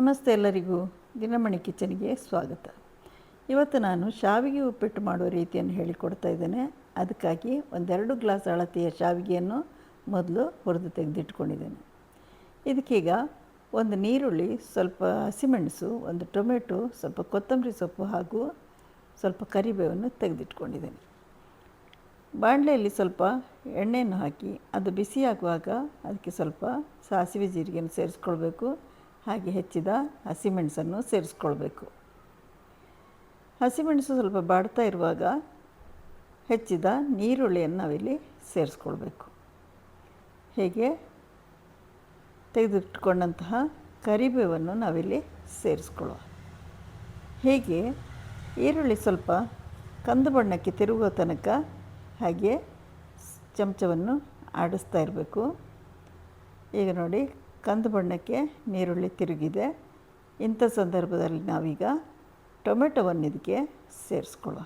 ನಮಸ್ತೆ ಎಲ್ಲರಿಗೂ. ದಿನಮಣಿ ಕಿಚನ್ಗೆ ಸ್ವಾಗತ. ಇವತ್ತು ನಾನು ಶಾವಿಗೆ ಉಪ್ಪಿಟ್ಟು ಮಾಡುವ ರೀತಿಯನ್ನು ಹೇಳಿಕೊಡ್ತಾ ಇದ್ದೇನೆ. ಅದಕ್ಕಾಗಿ ಒಂದೆರಡು ಗ್ಲಾಸ್ ಅಳತೆಯ ಶಾವಿಗೆಯನ್ನು ಮೊದಲು ಹುರಿದು ತೆಗೆದಿಟ್ಕೊಂಡಿದ್ದೇನೆ. ಇದಕ್ಕೀಗ ಒಂದು ನೀರುಳ್ಳಿ, ಸ್ವಲ್ಪ ಹಸಿಮೆಣಸು, ಒಂದು ಟೊಮೆಟೊ, ಸ್ವಲ್ಪ ಕೊತ್ತಂಬರಿ ಸೊಪ್ಪು ಹಾಗೂ ಸ್ವಲ್ಪ ಕರಿಬೇವನ್ನು ತೆಗೆದಿಟ್ಕೊಂಡಿದ್ದೇನೆ. ಬಾಣಲೆಯಲ್ಲಿ ಸ್ವಲ್ಪ ಎಣ್ಣೆಯನ್ನು ಹಾಕಿ ಅದು ಬಿಸಿಯಾಗುವಾಗ ಅದಕ್ಕೆ ಸ್ವಲ್ಪ ಸಾಸಿವೆ ಜೀರಿಗೆಯನ್ನು ಸೇರಿಸ್ಕೊಳ್ಬೇಕು. ಹಾಗೆ ಹೆಚ್ಚಿದ ಹಸಿಮೆಣಸನ್ನು ಸೇರಿಸ್ಕೊಳ್ಬೇಕು. ಹಸಿಮೆಣಸು ಸ್ವಲ್ಪ ಬಾಡ್ತಾ ಇರುವಾಗ ಹೆಚ್ಚಿದ ನೀರುಳ್ಳಿಯನ್ನು ನಾವಿಲ್ಲಿ ಸೇರಿಸ್ಕೊಳ್ಬೇಕು. ಹೇಗೆ ತೆಗೆದಿಟ್ಕೊಂಡಂತಹ ಕರಿಬೇವನ್ನು ನಾವಿಲ್ಲಿ ಸೇರಿಸ್ಕೊಳ್ಳುವ. ಹೀಗೆ ಈರುಳ್ಳಿ ಸ್ವಲ್ಪ ಕಂದು ಬಣ್ಣಕ್ಕೆ ತಿರುಗುವ ತನಕ ಹಾಗೆ ಚಮಚವನ್ನು ಆಡಿಸ್ತಾ ಇರಬೇಕು. ಈಗ ನೋಡಿ, ಕಂದು ಬಣ್ಣಕ್ಕೆ ನೀರುಳ್ಳಿ ತಿರುಗಿದೆ. ಇಂಥ ಸಂದರ್ಭದಲ್ಲಿ ನಾವೀಗ ಟೊಮೆಟೊವನ್ನು ಇದಕ್ಕೆ ಸೇರಿಸ್ಕೊಳ್ಳುವ.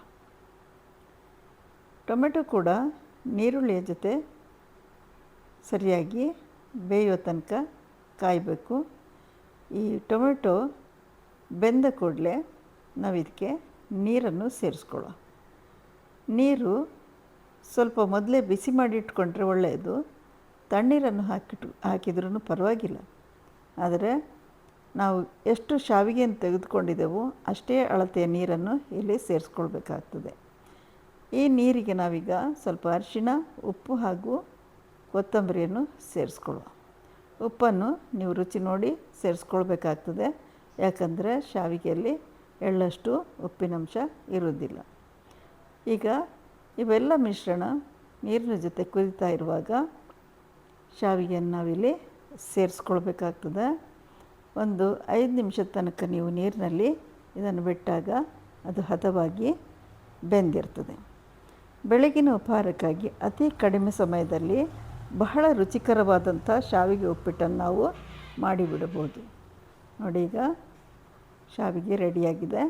ಟೊಮೆಟೊ ಕೂಡ ನೀರುಳ್ಳಿಯ ಜೊತೆ ಸರಿಯಾಗಿ ಬೇಯುವ ತನಕ ಕಾಯಬೇಕು. ಈ ಟೊಮೆಟೊ ಬೆಂದ ಕೂಡಲೇ ನಾವಿದಕ್ಕೆ ನೀರನ್ನು ಸೇರಿಸ್ಕೊಳ್ಳುವ. ನೀರು ಸ್ವಲ್ಪ ಮೊದಲೇ ಬಿಸಿ ಮಾಡಿ ಇಟ್ಕೊಂಡ್ರೆ ಒಳ್ಳೆಯದು. ತಣ್ಣೀರನ್ನು ಹಾಕಿದ್ರೂ ಪರವಾಗಿಲ್ಲ. ಆದರೆ ನಾವು ಎಷ್ಟು ಶಾವಿಗೆಯನ್ನು ತೆಗೆದುಕೊಂಡಿದ್ದೆವೋ ಅಷ್ಟೇ ಅಳತೆಯ ನೀರನ್ನು ಇಲ್ಲಿ ಸೇರಿಸ್ಕೊಳ್ಬೇಕಾಗ್ತದೆ. ಈ ನೀರಿಗೆ ನಾವೀಗ ಸ್ವಲ್ಪ ಅರಿಶಿಣ, ಉಪ್ಪು ಹಾಗೂ ಕೊತ್ತಂಬರಿಯನ್ನು ಸೇರಿಸ್ಕೊಳ್ಳುವ. ಉಪ್ಪನ್ನು ನೀವು ರುಚಿ ನೋಡಿ ಸೇರಿಸ್ಕೊಳ್ಬೇಕಾಗ್ತದೆ. ಯಾಕಂದರೆ ಶಾವಿಗೆಯಲ್ಲಿ ಎಳ್ಳಷ್ಟು ಉಪ್ಪಿನಂಶ ಇರುವುದಿಲ್ಲ. ಈಗ ಇವೆಲ್ಲ ಮಿಶ್ರಣ ನೀರಿನ ಜೊತೆ ಕುದೀತಾ ಇರುವಾಗ ಶಾವಿಗೆಯನ್ನು ನಾವಿಲ್ಲಿ ಸೇರಿಸ್ಕೊಳ್ಬೇಕಾಗ್ತದೆ. ಒಂದು 5 ನಿಮಿಷದ ತನಕ ನೀವು ನೀರಿನಲ್ಲಿ ಇದನ್ನು ಬಿಟ್ಟಾಗ ಅದು ಹದವಾಗಿ ಬೆಂದಿರ್ತದೆ. ಬೆಳಗಿನ ಉಪಹಾರಕ್ಕಾಗಿ ಅತಿ ಕಡಿಮೆ ಸಮಯದಲ್ಲಿ ಬಹಳ ರುಚಿಕರವಾದಂಥ ಶಾವಿಗೆ ಉಪ್ಪಿಟ್ಟನ್ನು ನಾವು ಮಾಡಿಬಿಡಬಹುದು. ನೋಡಿ, ಈಗ ಶಾವಿಗೆ ರೆಡಿಯಾಗಿದೆ.